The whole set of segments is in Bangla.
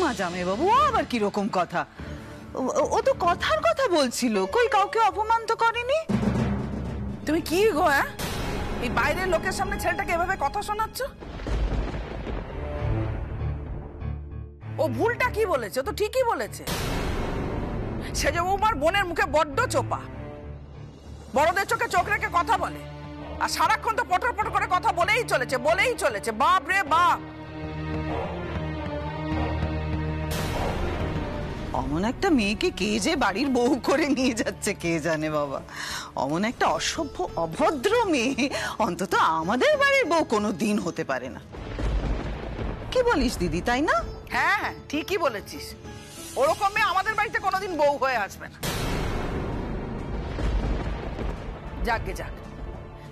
মা জামাইবাবু, ও আবার কিরকম কথা? ও তো কথার কথা বলছিল, কই কাউকে অপমান তো করেনি। তুমি কি গো, এই বাইরের লোকের সামনে ছেলেটাকে এভাবে কথা শোনাচ্ছ? ও ভুলটা কি বলেছে? ও তো ঠিকই বলেছে। সে যে আমার বোনের মুখে বড্ড চোপা, বড়দের চোখে চোখ রেখে কথা বলে, আর সারাক্ষণ তো পটর পটর করে কথা বলেই চলেছে। বাপ রে বাপ! অমন একটা মেয়েকে কে যে বাড়ির বউ করে নিয়ে যাচ্ছে কে জানে বাবা। অমন একটা অসভ্য অভদ্র মেয়ে অন্তত আমাদের বাড়ির বউ কোনো দিন হতে পারে না। কি বলিস দিদি, তাই না? হ্যাঁ হ্যাঁ, ঠিকই বলেছিস। ওরকম মেয়ে আমাদের বাড়িতে কোনোদিন বউ হয়ে আসবে না। যাক,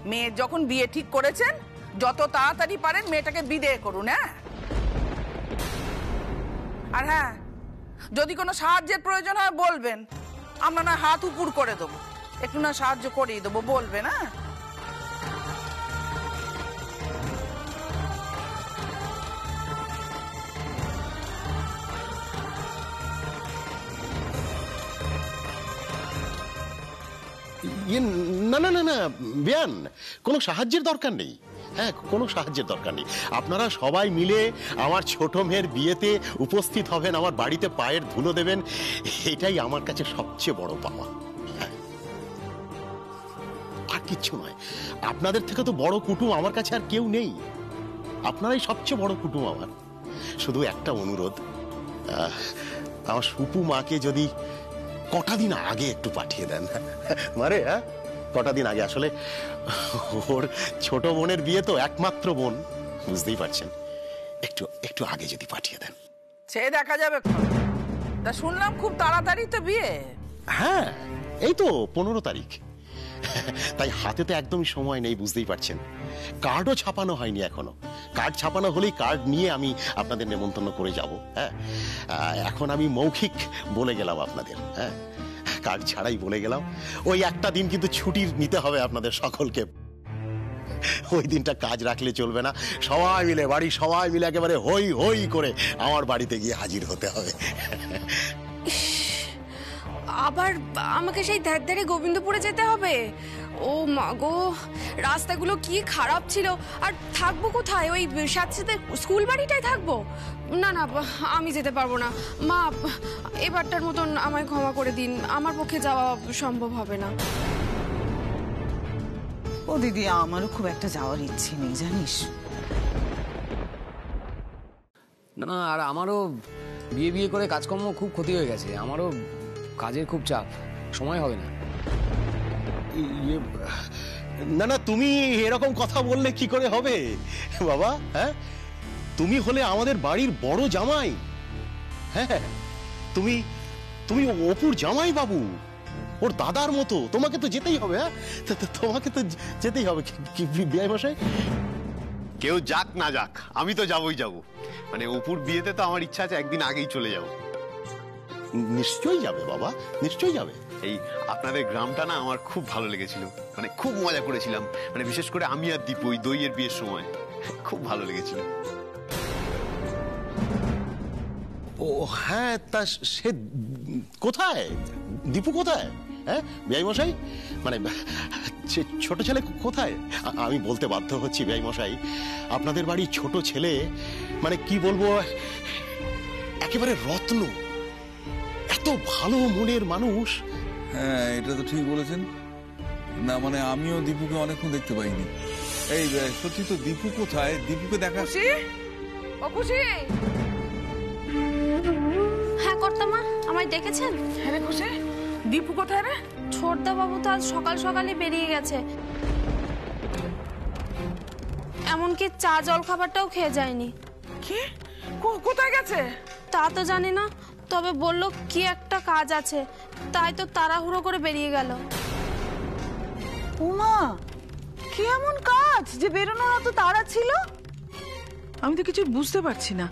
মেয়ের যখন বিয়ে ঠিক করেছেন, যত তাড়াতাড়ি পারেন মেয়েটাকে বিদেয় করুন। আর হ্যাঁ, যদি কোনো সাহায্যের প্রয়োজন হয় বলবেন, আমরা না হাত উপর করে দেবো, একটু না সাহায্য করিয়ে দেবো, বলবেন। না না না না বিয়ান, কোনো সাহায্যের দরকার নেই। হ্যাঁ, কোনো সাহায্যের দরকার নেই। আপনারা সবাই মিলে আমার ছোট মেয়ের বিয়েতে উপস্থিত হবেন, আমার বাড়িতে পায়ের ধুলো দেবেন, এটাই আমার কাছে সবচেয়ে বড় পাওয়া। আর কিচ্ছু নয়। আপনাদের থেকে তো বড় কুটুম আমার কাছে আর কেউ নেই। আপনারাই সবচেয়ে বড় কুটুম আমার। শুধু একটা অনুরোধ, আমার সুপু মাকে যদি কটা দিন আগে একটু পাঠিয়ে দেন। মারে, কটা দিন আগে। আসলে ওর ছোট বোনের বিয়ে তো, একমাত্র বোন, বুঝতেই পারছেন। একটু আগে যদি পাঠিয়ে দেন। সে দেখা যাবে। তা শুনলাম খুব তাড়াতাড়ি তো বিয়ে। হ্যাঁ, এই তো 15 তারিখ। তাই হাতে তো একদমই সময় নেই, বুঝতেই পারছেন। কার্ডও ছাপানো হয়নি এখনো। কার্ড ছাপানো হলেই কার্ড নিয়ে আমি আপনাদের নেমন্তন্ন করে যাব। হ্যাঁ, এখন আমি মৌখিক বলে গেলাম আপনাদের। হ্যাঁ, কার্ড ছাড়াই বলে গেলাম। ওই একটা দিন কিন্তু ছুটির নিতে হবে আপনাদের সকলকে। ওই দিনটা কাজ রাখলে চলবে না। সবাই মিলে, বাড়ির সবাই মিলে একেবারে হই হই করে আমার বাড়িতে গিয়ে হাজির হতে হবে। আবার আমাকে সেই ধারে গোবিন্দপুরে যেতে হবে? ও মা গো, রাস্তাগুলো কি খারাপ ছিল। আর থাকবো কোথায়? ওই সাথে স্কুল বাড়িটাই থাকবো? না না, আমি যেতে পারবো না। মা, এবারটার মতন আমায় ক্ষমা করে দিন, আমার পক্ষে যাওয়া সম্ভব হবে না। ও দিদি, আমারও খুব একটা যাওয়ার ইচ্ছে নেই জানিস। না, আর আমারও বিয়ে করে কাজকর্ম খুব ক্ষতি হয়ে গেছে। আমারও কাজের খুব চাপ, সময় হবে না। না না, তুমি এরকম কথা বললে কি করে হবে বাবা? হ্যাঁ, তুমি হলে আমাদের বাড়ির বড় জামাই। হ্যাঁ, তুমি অপুর জামাই বাবু, ওর দাদার মতো। তোমাকে তো যেতেই হবে। হ্যাঁ, তোমাকে তো যেতেই হবে। বিআই মশাই, কেউ যাক না যাক, আমি তো যাবই। মানে অপুর বিয়েতে তো আমার ইচ্ছা আছে একদিন আগেই চলে যাব। নিশ্চয়ই যাবে বাবা, নিশ্চয়ই যাবে। এই আপনাদের গ্রামটা না আমার খুব ভালো লেগেছিল, মানে খুব মজা করেছিলাম। মানে বিশেষ করে আমি আর দীপু ওই দইয়ের বিয়ের সময় খুব ভালো লেগেছিল। ও হ্যাঁ, তা সে কোথায়? দীপু কোথায়? হ্যাঁ বিআই মশাই, মানে ছোট ছেলে কোথায়? আমি বলতে বাধ্য হচ্ছি বিআই মশাই, আপনাদের বাড়ির ছোট ছেলে, মানে কি বলবো, একেবারে রত্ন, এত ভালো মনের মানুষ। হ্যাঁ, এটা তো ঠিক বলেছেন। না মানে আমিও দীপুকে অনেকক্ষণ দেখতে পাইনি। এই সত্যি তো, দীপু কোথায়? দীপুকে দেখা। খুশি, ও খুশি। হ্যাঁ কর্তামা, আমায় ডেকেছেন? হ্যাঁ রে খুশি, দীপু কোথায় রে? ছোটদা বাবু তো আজ সকাল সকালই বেরিয়ে গেছে, এমনকি চা জল খাবারটাও খেয়ে যায়নি। কি? কোথায় গেছে? তা তো জানি না, তবে বললো কি একটা কাজ আছে, তাই তো তাড়াহুড়ো করে বেরিয়ে গেল। উমা, কি এমন কাজ যে বেরোনোর অত তাড়া ছিল? আমি তো কিছু বুঝতে পারছি না।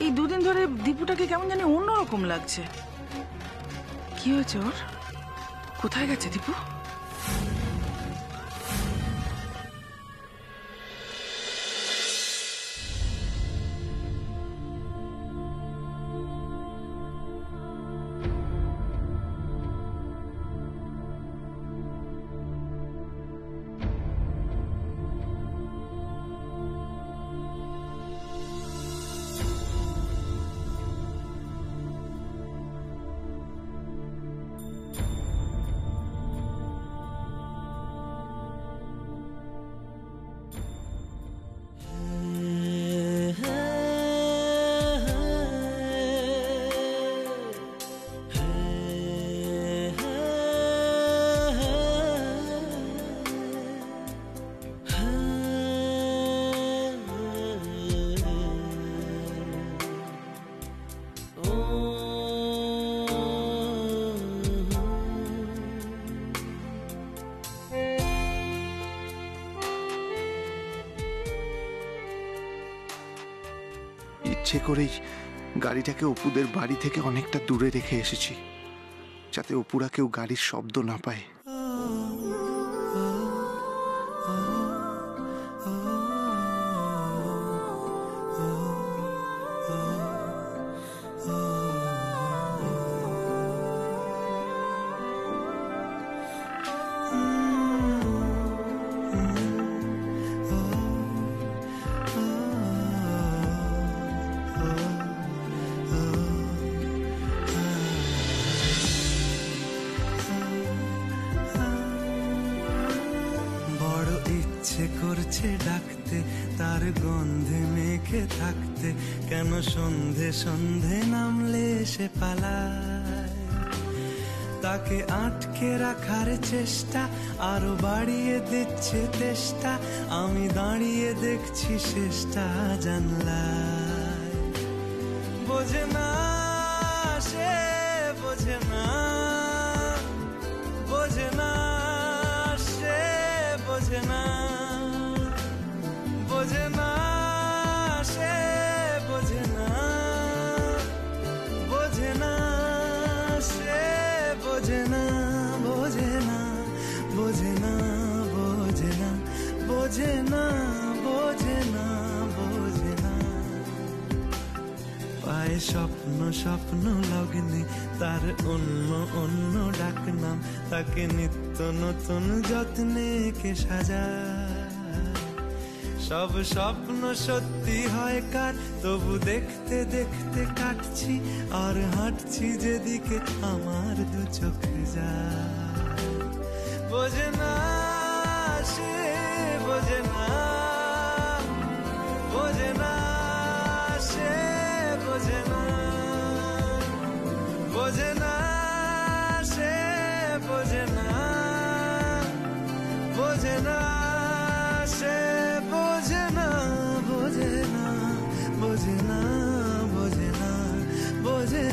এই দুদিন ধরে দীপুটাকে কেমন জানি অন্যরকম লাগছে। কি হয়েছে ওর? কোথায় গেছে দীপু? ইচ্ছে করেই গাড়িটাকে অপুদের বাড়ি থেকে অনেকটা দূরে রেখে এসেছি, যাতে অপুরা কেউ গাড়ির শব্দ না পায়। করছে ডাকতে, তার গন্ধে মেখে থাকতে, কেন সন্ধে সন্ধে নামলে সে পালায়। তাকে আটকে রাখার চেষ্টা আরো বাড়িয়ে দিচ্ছে তেষ্টা, আমি দাঁড়িয়ে দেখছি শেষটা জানলায়। বোঝে না সে, বোঝে না, বোঝে না সে, বোঝে না, বোঝে না সে, বোঝে না, বোঝে না সে, বোঝে না, বোঝে না, বোঝে না, বোঝে না, বোঝে না, বোঝে না, বোঝে না। পায়ে স্বপ্ন স্বপ্ন লগ্নে তার অন্য অন্য ডাকনাম, তাকে নিত্য নতুন যত্নে কে সাজায়। সব স্বপ্ন সত্যি হয় কার, তবু দেখতে দেখতে কাটছি আর হাঁটছি যেদিকে আমার দু চোখ যায়। বোঝে না সে, বোঝে না, বোঝে না সে, বোঝে না, বোঝে না সে, বোঝে না, বোঝে না সে, বোঝে না, বোঝে না, বোঝে না, বোঝে না, বোঝে না,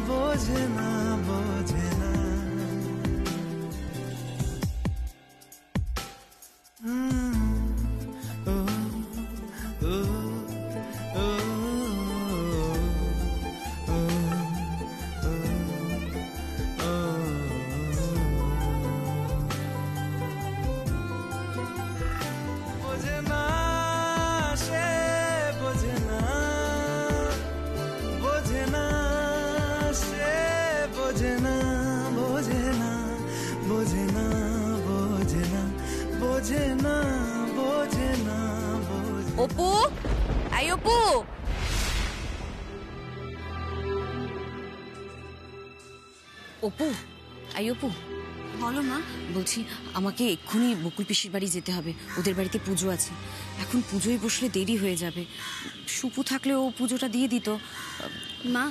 বোঝে না, বোঝে না। অপু, এই অপু, অপু, এই অপু, বলো মা। বলছি আমাকে এক্ষুনি বকুল পিসির বাড়ি যেতে হবে, ওদের বাড়িতে পুজো আছে। এখন পুজোয় বসলে দেরি হয়ে যাবে। সুপু থাকলে ও পুজোটা দিয়ে দিত। মা,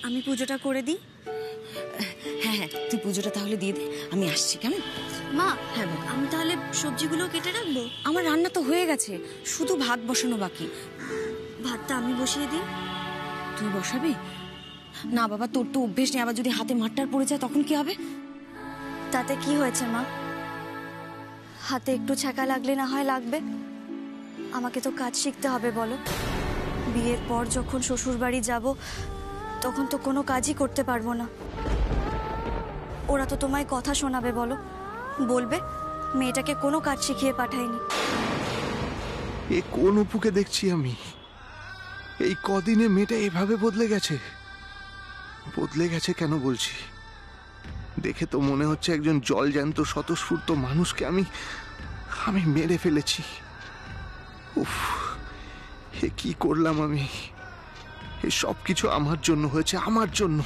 আমি পুজোটা করে দিই? হ্যাঁ হ্যাঁ, তুই পুজোটা তাহলে দিয়ে দে, আমি আসছি। কেমন মা? হ্যাঁ, আমি তাহলে সবজিগুলো কেটে রাখবো? আমার রান্না তো হয়ে গেছে, শুধু ভাত বসানো বাকি। ভাতটা আমি বসিয়ে দিই? তুই বসাবি? না বাবা, তোর তো অভ্যেস নেই, আবার যদি হাতে মারটার পড়ে যায় তখন কি হবে? তাতে কি হয়েছে মা? হাতে একটু ছ্যাঁকা লাগলে না হয় লাগবে, আমাকে তো কাজ শিখতে হবে বলো। বিয়ের পর যখন শ্বশুর বাড়ি যাব তখন তো কোনো কাজই করতে পারবো না। ওরা তো তোমায় কথা শোনাবে বলো, বলবে মেয়েটাকে কোনো কাজ শিখিয়ে পাঠায়নি। এ কোন অপুকে দেখছি আমি? এই কদিনে মেয়েটা এভাবে বদলে গেছে। বদলে গেছে কেন বলছি? দেখে তো মনে হচ্ছে একজন জলজ্যান্ত স্বতঃস্ফূর্ত মানুষকে আমি মেরে ফেলেছি। উফ, এ কি করলাম আমি? এ সব কিছু আমার জন্য হয়েছে, আমার জন্য।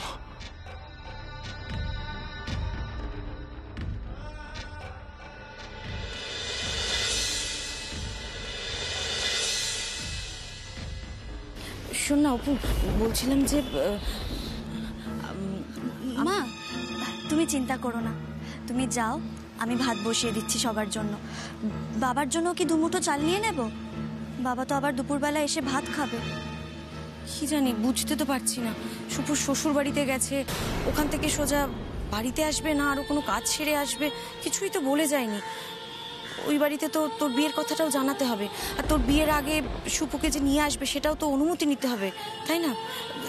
শোন না অপু, বলছিলাম যে মা, তুমি চিন্তা করো না, তুমি যাও, আমি ভাত বসিয়ে দিচ্ছি সবার জন্য। বাবার জন্য কি দুমুঠো চাল নিয়ে নেব? বাবা তো আবার দুপুরবেলা এসে ভাত খাবে। কি জানি, বুঝতে তো পারছি না। সুপুর শ্বশুর বাড়িতে গেছে, ওখান থেকে সোজা বাড়িতে আসবে না আরো কোনো কাজ সেরে আসবে, কিছুই তো বলে যায়নি। ওই বাড়িতে তো তোর বিয়ের কথাটাও জানাতে হবে, আর তোর বিয়ের আগে সুপুকে যে নিয়ে আসবে সেটাও তো অনুমতি নিতে হবে, তাই না?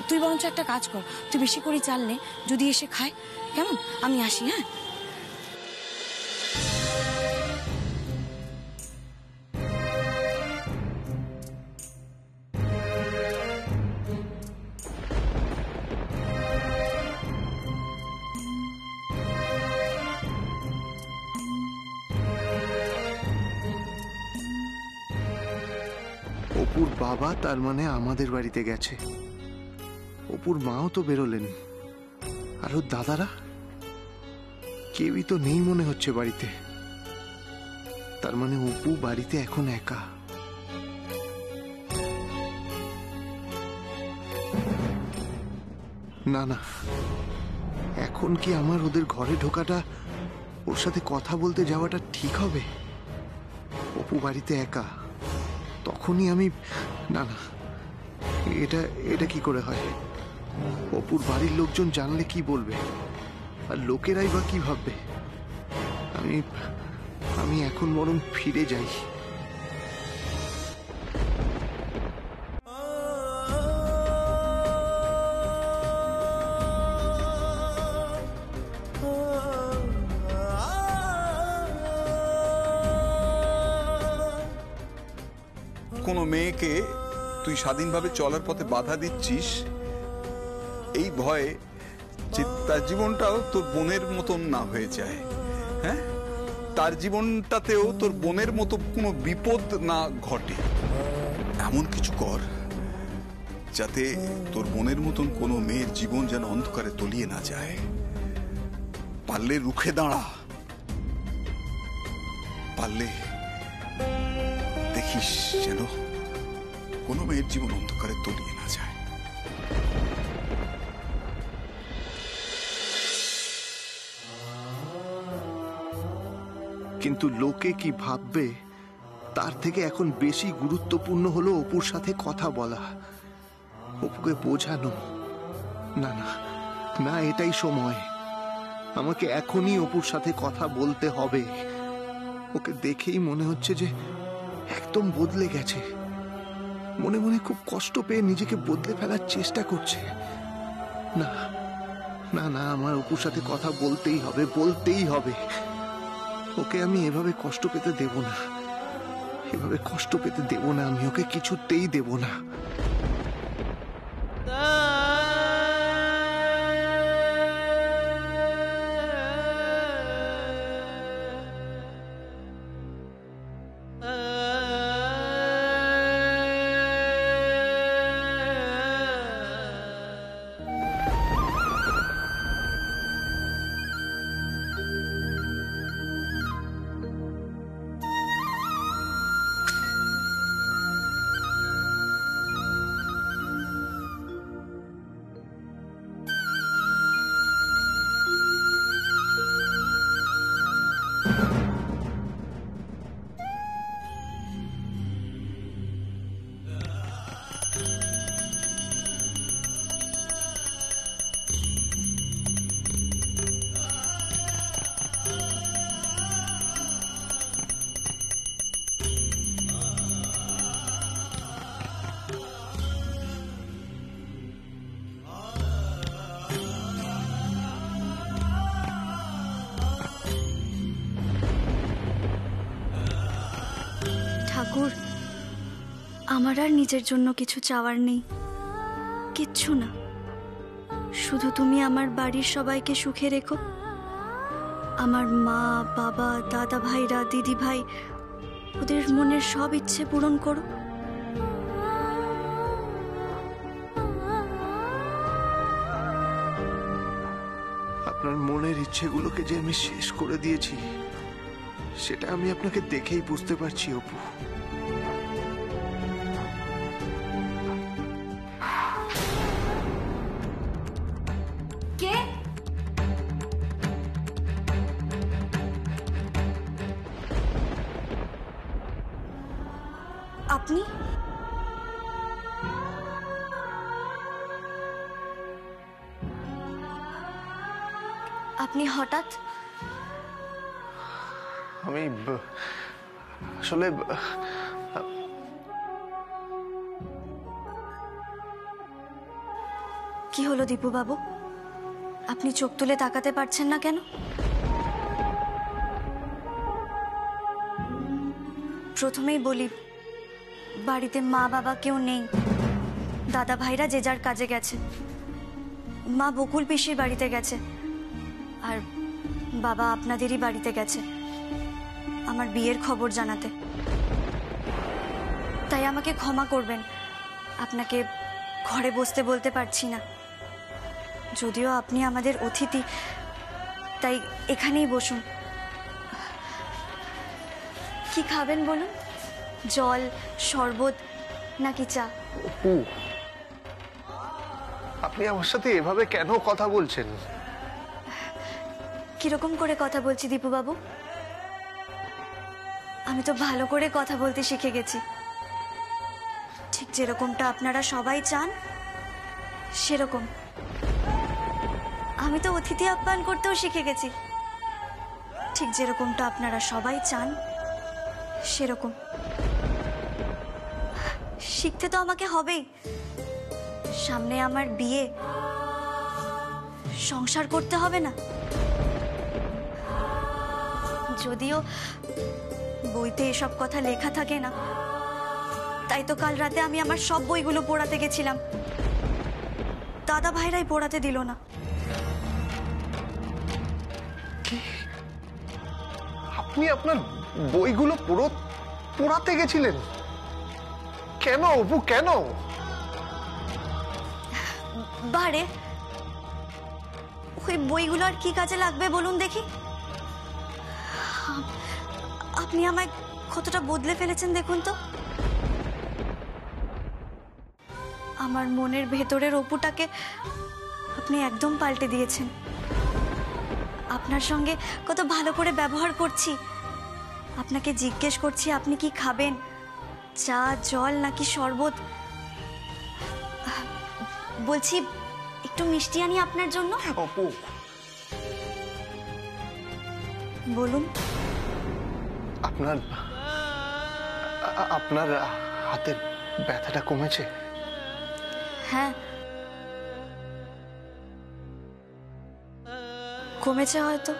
তুই বরঞ্চ একটা কাজ কর, তুই বেশি করে চাল নে, যদি এসে খায়, কেমন? আমি আসি, হ্যাঁ? অপুর বাবা তার মানে আমাদের বাড়িতে গেছে, অপুর মাও তো বেরোলেন, আর ওর দাদারা কেউই তো নেই মনে হচ্ছে বাড়িতে। তার মানে অপু বাড়িতে এখন একা। না না, এখন কি আমার ওদের ঘরে ঢোকাটা, ওর সাথে কথা বলতে যাওয়াটা ঠিক হবে? অপু বাড়িতে একা, তখনই আমি, না না, এটা কি করে হয়? অপুর বাড়ির লোকজন জানলে কি বলবে, আর লোকেরাই বা কি ভাববে? আমি এখন বরং ফিরে যাই। কোনো মেয়েকে তুই স্বাধীনভাবে চলার পথে বাধা দিচ্ছিস এই ভয়ে যে তার জীবনটাও তোর বোনের মতন না হয়ে যায়, হ্যাঁ? তার জীবনটাতেও তোর বোনের মতো কোনো বিপদ না ঘটে, এমন কিছু কর যাতে তোর বোনের মতন কোনো মেয়ের জীবন যেন অন্ধকারে তলিয়ে না যায়। পারলে রুখে দাঁড়া, পারলে দেখিস যেন কোনো মেয়ের জীবন অন্ধকারে তলিয়ে না যায়। কিন্তু লোকে কি ভাববে তার থেকে এখন বেশি গুরুত্বপূর্ণ হলো অপুর সাথে কথা বলা, অপুকে বোঝানো। না না না, এটাই সময়, আমাকে এখনই অপুর সাথে কথা বলতে হবে। ওকে দেখেই মনে হচ্ছে যে একদম বদলে গেছে, মনে মনে খুব কষ্ট পেয়ে নিজেকে বদলে ফেলার চেষ্টা করছে। না না না, আমার অপুর সাথে কথা বলতেই হবে, বলতেই হবে। ওকে আমি এভাবে কষ্ট পেতে দেব না, এভাবে কষ্ট পেতে দেব না, আমি ওকে কিছুতেই দেব না। ঠাকুর, আমার আর নিজের জন্য কিছু চাওয়ার নেই, কিচ্ছু না। শুধু তুমি আমার বাড়ির সবাইকে সুখে রেখো, আমার মা, বাবা, দাদা ভাইরা, দিদি ভাই, ওদের মনের সব ইচ্ছে পূরণ করো। আপনার মনের ইচ্ছেগুলোকে যে আমি শেষ করে দিয়েছি সেটা আমি আপনাকে দেখেই বুঝতে পারছি অপু। কে? আপনি? আপনি হঠাৎ? আসলে কি হলো দীপু বাবু, আপনি চোখ তুলে তাকাতে পারছেন না কেন? প্রথমেই বলি, বাড়িতে মা বাবা কেউ নেই, দাদা ভাইরা যে যার কাজে গেছে, মা বকুল পিসির বাড়িতে গেছে, আর বাবা আপনাদেরই বাড়িতে গেছে আমার বিয়ের খবর জানাতে। তাই আমাকে ক্ষমা করবেন, আপনাকে ঘরে বসতে বলতে পারছি না। যদিও আপনি আমাদের অতিথি, তাই এখানেই বসুন। কি খাবেন বলুন? জল, শরবত নাকি চা? অপু, আপনি আমার সাথে এভাবে কেন কথা বলছেন? কিরকম করে কথা বলছি দীপু বাবু? আমি তো ভালো করে কথা বলতে শিখে গেছি, ঠিক যেরকমটা আপনারা সবাই চান সেরকম। আমি তো অতিথি আপ্যায়ন করতেও শিখে গেছি, ঠিক যেরকমটা আপনারা সবাই চান সেরকম। শিখতে তো আমাকে হবেই, সামনে আমার বিয়ে, সংসার করতে হবে না? যদিও বইতে এসব কথা লেখা থাকে না, তাই তো কাল রাতে আমি আমার সব বইগুলো পড়াতে গেছিলাম, দাদা ভাইরাই পড়াতে দিল না। আপনি আপনার বইগুলো পড়াতে গেছিলেন? কেন অপু, কেন? বারে, ওই বইগুলো আর কি কাজে লাগবে বলুন দেখি? আপনি আমায় কতটা বদলে ফেলেছেন দেখুন তো। আমার মনের ভেতরের অপুটাকে আপনি একদম পাল্টে দিয়েছেন। আপনার সঙ্গে কত ভালো করে ব্যবহার করছি, আপনাকে জিজ্ঞেস করছি আপনি কি খাবেন, চা, জল নাকি শরবত। বলছি একটু মিষ্টি আনি আপনার জন্য। অপু, বলুন। আপনার হাতের ব্যথাটা কমেছে? হ্যাঁ, কমেছে হয়তো।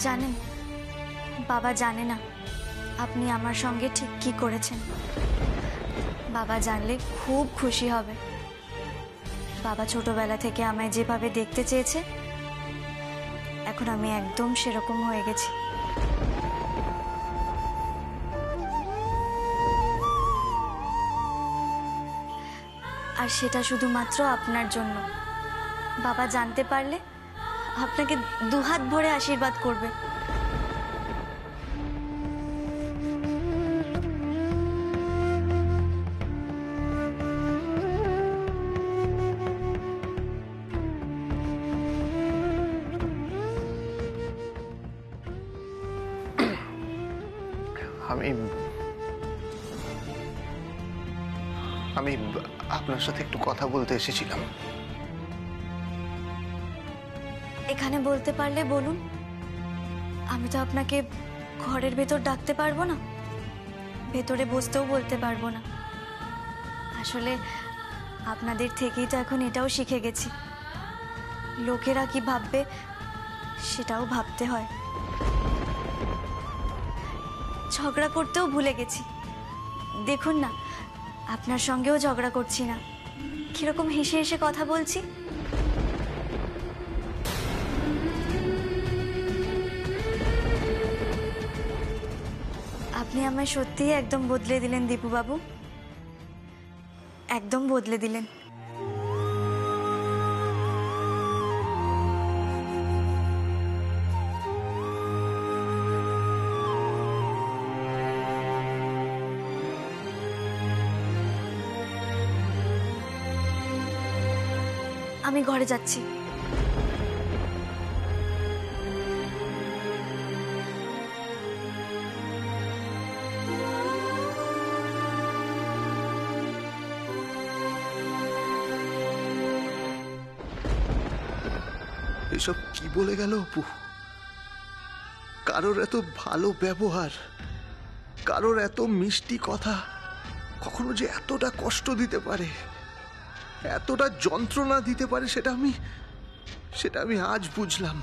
জানেন, বাবা জানে না আপনি আমার সঙ্গে ঠিক কি করেছেন। বাবা জানলে খুব খুশি হবে। বাবা ছোটবেলা থেকে আমায় যেভাবে দেখতে চেয়েছে, এখন আমি একদম সেরকম হয়ে গেছি। আর সেটা শুধুমাত্র আপনার জন্য। বাবা জানতে পারলে আপনাকে দুহাত ভরে আশীর্বাদ করবে। আমি আপনার সাথে একটু কথা বলতে এসেছিলাম। এখানে বলতে পারলে বলুন, আমি তো আপনাকে ঘরের ভেতর ডাকতে পারবো না, ভেতরে বসতেও বলতে পারবো না। আসলে আপনাদের থেকেই তো এখন এটাও শিখে গেছি, লোকেরা কি ভাববে সেটাও ভাবতে হয়। ঝগড়া করতেও ভুলে গেছি। দেখুন না, আপনার সঙ্গেও ঝগড়া করছি না, কিরকম হেসে হেসে কথা বলছি। আপনি আমায় সত্যিই একদম বদলে দিলেন দীপু বাবু, একদম বদলে দিলেন। আমি ঘরে যাচ্ছি। এসব কি বলে গেল অপু? কারোর এত ভালো ব্যবহার, কারোর এত মিষ্টি কথা কখনো যে এতটা কষ্ট দিতে পারে, এতটা যন্ত্রণা দিতে পারে, সেটা আমি আজ বুঝলাম।